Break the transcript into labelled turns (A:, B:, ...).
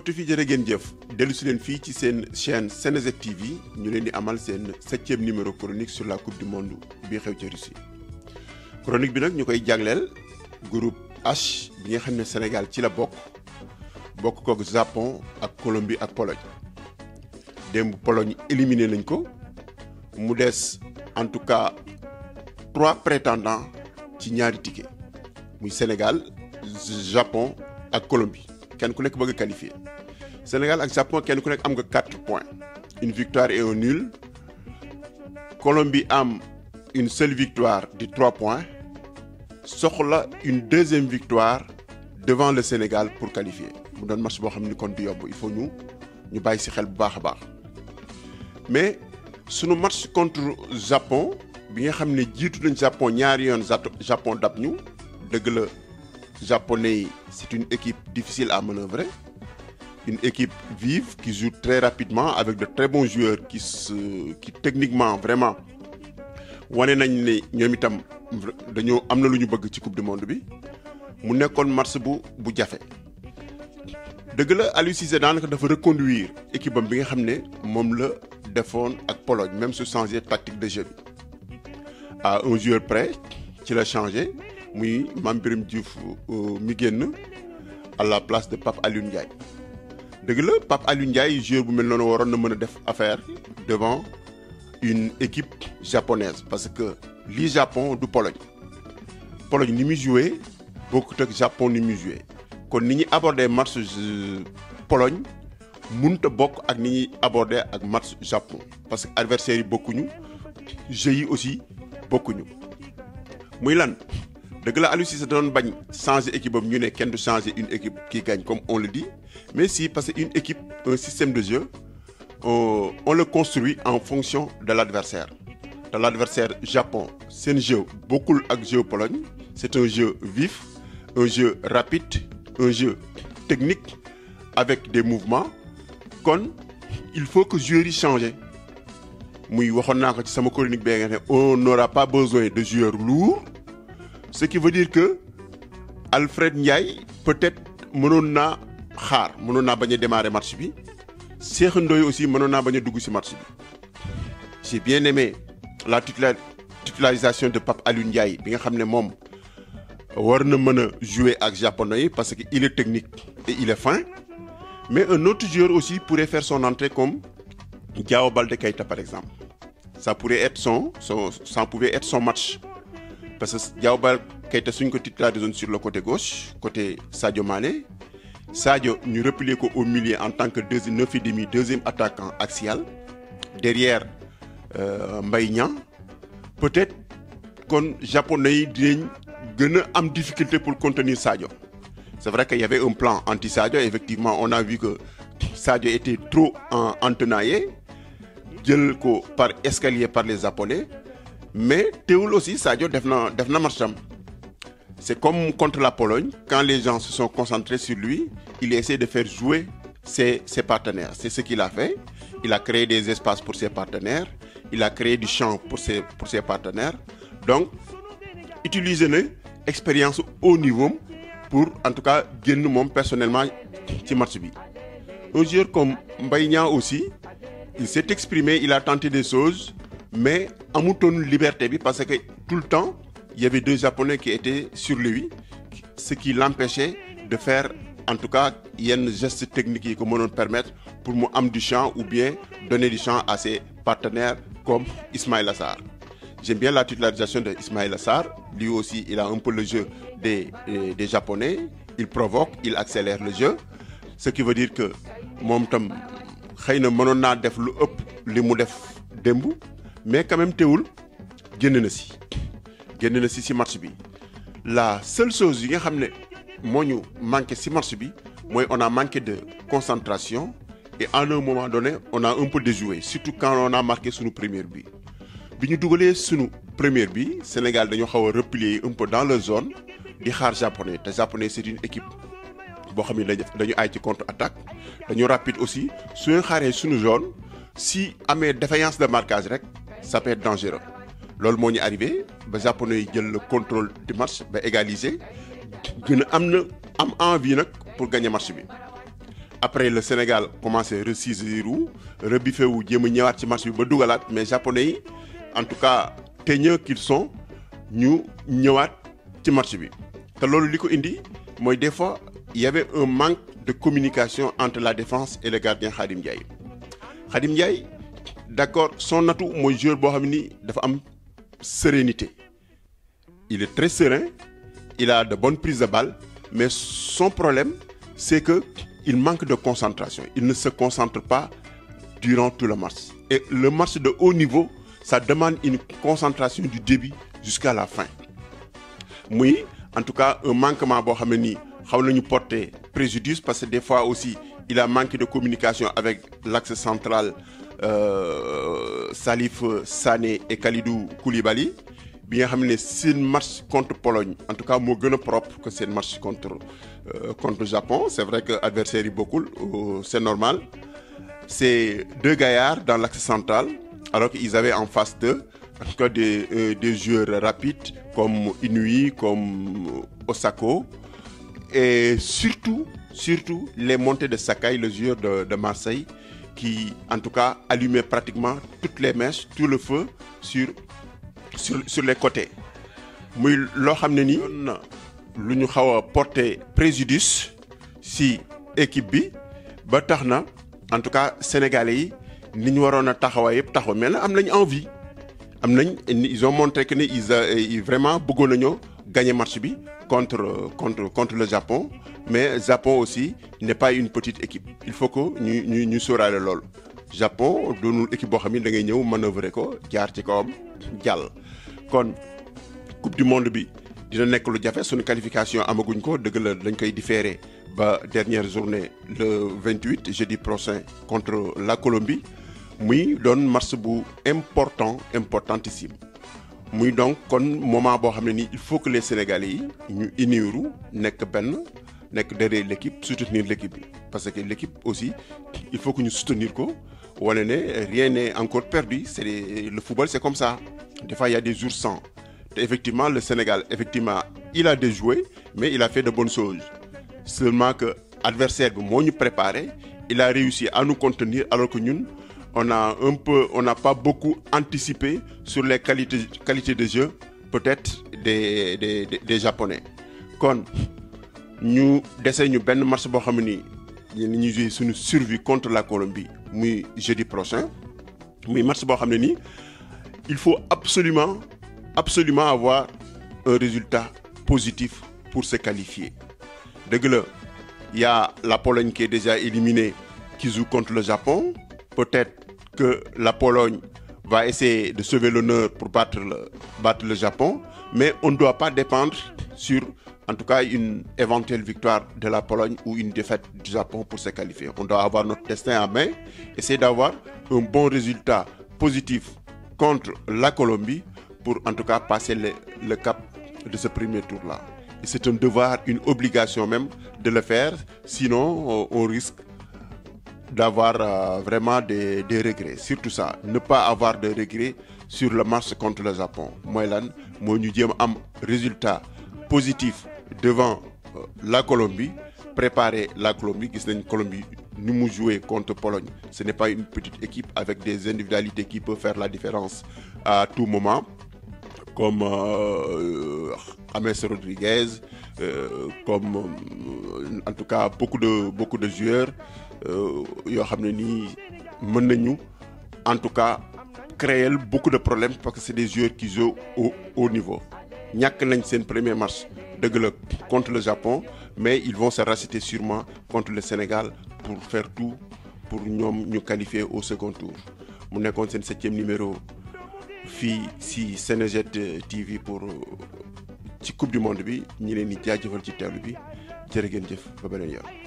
A: sportif yi jërë ngeen jëf dellu si leen fii ci seen chaîne Senejet TV ñu leen di amal seen 7e numéro chronique sur la coupe du monde bi xew ci Russie chronique bi nag ñu koy jagleel groupe H bi nga xam ne Sénégal ci la bokk kook Japon ak Colombie ak Pologne démb Pologne éliminé nañ ko mu des en tout cas 3 prétendants ci ñaari ticket muy Sénégal Japon ak Colombie kenn ku nekk bëgg a qualifié Sénégal ak Japon kenn ku nekk am nga 4 points une victoire et un nul Colombie am une seule victoire de 3 points soxla une deuxième victoire devant le Sénégal pour qualifier mu doon match boo xam ni kon du yomb il faut ñu bàyyi ci xel bu baax a baax mais sunu match contre Japon bi nga xam ne jiitu nañ Japon ñaari yoon Japon dab ñu dëgg la japonais yi c'est une équipe difficile à manœuvrer une équipe vive qui joue très rapidement avec de très bons joueurs qui techniquement vraiment wane nañ ne ñoom itam dañoo am na lu ñu bëgg ci coupe du monde bi mu nekkoon match bu jafe dëgg la Aliou Cissé daanaka dafa reconduire équipe am bi nga xam ne moom la defoon ak Pologne même su changé tactique de jeu bi à un joueur près ci la changé muy Mame Birame Diouf mi génn à la place de Pape Alioune Ndiaye dëgg la Pape Alioune Ndiaye joueur bu mel noonu waroon na mën a def affaire devant une équipe japonaise parce que lii Japon du Pologne ni muy joué bokkut ak Japon ni muy joué kon ni ñuy abordé match Pologne mënut a bokk ak ni ñuy abordé ak match Japon parce que adversaires yi bokkuñu jeux yi aussi bokkuñu muy lan dëgg la Aliou Cissé doon bañ changer équipe am ñu ne kenn du changer une équipe qui gagne comme on le dit mais si parce que une équipe un système de jeu on le construit en fonction de l'adversaire Japon seen jeu bokkul ak jeu Pologne c'est un jeu vif un jeu rapide un jeu technique avec des mouvements kon il faut que joueurs yi changent muy waxoon naa ko ci sama chronique bee nga ne on n'aura pas besoin de joueurs lourds ce qui veut dire que Alfred Ndiaye peut-être mënoon naa bañ a démarrer match bi Cheikh Ndoye aussi mënoon naa bañ a dugg ci match bi j'ai bien aimé la titularisation de Pape Alioune Ndiaye bi nga xam ne moom war na mën a jouer ak japonais yi parce que il est technique et il est fin mais un autre joueur aussi pourrait faire son entrée comme Diao Baldé Keita par exemple ça pouvait être son match parce que Diao Baldé Keita suñ ko titularisé sur le côté gauche côté Sadio Mané Sadio ñu replier ko au milieu en tant que deuxième attaquant axial derrière Mbaye Niang peut-être kon japonais yi dinañ gën a am difficulté pour contenir Sadio c'est vrai qu'il y avait un plan anti-Sadio effectivement on a vu que Sadio était trop entenaillé jël ko par escalier par les japonais mais teewul aussi Sadio def na matcham c'est comme contre la Pologne quand les gens se sont concentrés sur lui il essaie de faire jouer ses partenaires c'est ce qu'il a fait il a créé des espaces pour ses partenaires il a créé du champ pour ses partenaires donc utiliser na expérience au niveau pour en tout cas génn moom personnellement ci match bi un joueur comme Mbaye Niang aussi il s'est exprimé il a tenté des choses mais amutoon liberté bi parce que tout le temps il y avait 2 Japonais qui étaient sur lui ce qui l'empêchait de faire en tout cas yenn gestes techniques yi ko mënoon permettre pour mu am du champ ou bien donner du champ à ses partenaires comme Ismaïla Sarr j'aime bien la titularisation de Ismaïla Sarr lui aussi il a un peu le jeu des Japonais il provoque il accélère le jeu ce qui veut dire que moom tam xëy na mënoon naa def lu ëpp li mu def démb mais quand même teewul génn na ci match bi la seule chose yi nga xam ne moo ñu manqué ci match bi mooy on a manqué de concentration et à un moment donné on a un peu déjoué surtout quand on a marqué sunu première bi ñu dugalee sunu première bi Sénégal dañoo xaw a replier un peu dans leur zone di xaar japonais te japonais c'est une équipe boo xam ne dañu aay ci contre-attaque dañu rapide aussi su ñu xaaree sunu zone si amee défaillance de marquage rek ça peut être dangereux loolu moo ñu arrivé ba japonais yi jël le contrôle du match ba égaliser gën a am envie nag pour gagner match bi après le Sénégal commencé ressaisir rebiffé wu jéem a ñëwaat ci match bi ba dugalaat mais japonais yi en tout cas teigneux qu'ils sont ñu ñëwaat ci match bi te loolu li ko indi mooy des fois il y avait un manque de communication entre la défense et le gardien Khadim Ndiaye. Khadim Ndiaye d'accord son atout mooy joueur boo xam ni dafa am sérénité il est très serein il a de bonnes prises de balle mais son problème c'est que il manque de concentration il ne se concentre pas durant tout le match et le match de haut niveau ça demande une concentration du début jusqu'à la fin muy en tout cas un manquement boo xam ne nii xaw nañu porter préjudice parce que des fois aussi il a manqué de communication avec l'axe central Salif Sané et Kalidou Koulibaly bi nga xam ne seen match contre Pologne en tout cas moo gën a propre que seen match contre Japon c'est vrai que adversaire yi bokkul c'est normal c'est deux gaillards dans l'axe central alors qu'ils avaient en face d'eux en tout cas des joueurs rapides comme Inouï comme Osako et surtout les montées de Sakai le joueur de Marseille qui en tout cas allumait pratiquement toutes les mèches tout le feu sur les côtés muy loo xam ne nii lu ñu xaw a porter préjudice si équipe bi ba tax na en tout cas sénégalais yi ni ñu waroon a taxawaay yëpp taxaw mais nag am nañ envie ils ont montré que ne ils vraiment bëggoon nañoo gagner match bi contre le Japon mais Japon aussi n'est pas une petite équipe il faut que ñu sóoraale loolu Japon doonul équipe boo xam ne da ngay ñëw manœuvrer ko jaar ci kawam jàll kon coupe du monde bi dina nekk lu jafe suñu qualification amaguñ ko dëgg la dañ koy différer ba dernière journée le 28 jeudi prochain contre la Colombie muy doon match bu importantissime muy donc kon moment boo xam ne nii il faut que les Sénégalais yi ñu uniru nekk derrière l'équipe soutenir l'équipe bi parce que l'équipe aussi il faut que ñu soutenir ko wane ne rien n'est encore perdu le football c'est comme ça des fois il y a des jours sans te effectivement le Sénégal il a déjoué mais il a fait de bonnes choses seulement que adversaire bi moo ñu préparé il a réussi à nous contenir alors que ñun on n'a pas beaucoup anticipé sur les qualités de jeu peut-être des Japonais kon ñu dese ñu benn match boo xam ne nii ñu joué suñu survie contre la Colombie muy jeudi prochain muy match boo xam ne nii il faut absolument avoir un résultat positif pour se qualifier dëgg la il y a la Pologne qui est déjà éliminée qui joue contre le Japon peut-être que la Pologne va essayer de sauver l'honneur pour battre le Japon mais on ne doit pas dépendre sur en tout cas une éventuelle victoire de la Pologne ou une défaite du Japon pour se qualifier. On doit avoir notre destin en main, essayer d'avoir un bon résultat positif contre la Colombie pour en tout cas passer le cap de ce premier tour-là. Et c'est un devoir, une obligation même de le faire, sinon on risque d'avoir vraiment des regrets. Surtout ça, ne pas avoir de regrets sur le match contre le Japon. Mooy lan moo ñu jéem am résultat positif devant la Colombie, préparer la Colombie. Gis nañ Colombie ni mu jouer contre Pologne. Ce n'est pas une petite équipe avec des individualités qui peuvent faire la différence à tout moment, comme James Rodriguez, comme en tout cas beaucoup de joueurs yoo xam ne nii mën nañu en tout cas créer beaucoup de problèmes parce que c'est des joueurs qui jouent au haut niveau. ñàkk nañ seen premier match dëgg la contre le Japon mais ils vont se racheter sûrement contre le Sénégal pour faire tout pour ñoom ñu qualifier au second tour. mu nekkoon seen 7e numéro fii si Senejet TV pour ci coupe du monde bi ñi leen di jaajëfal ci teewlu bi jërë ngeen jëf ba beneen yoon.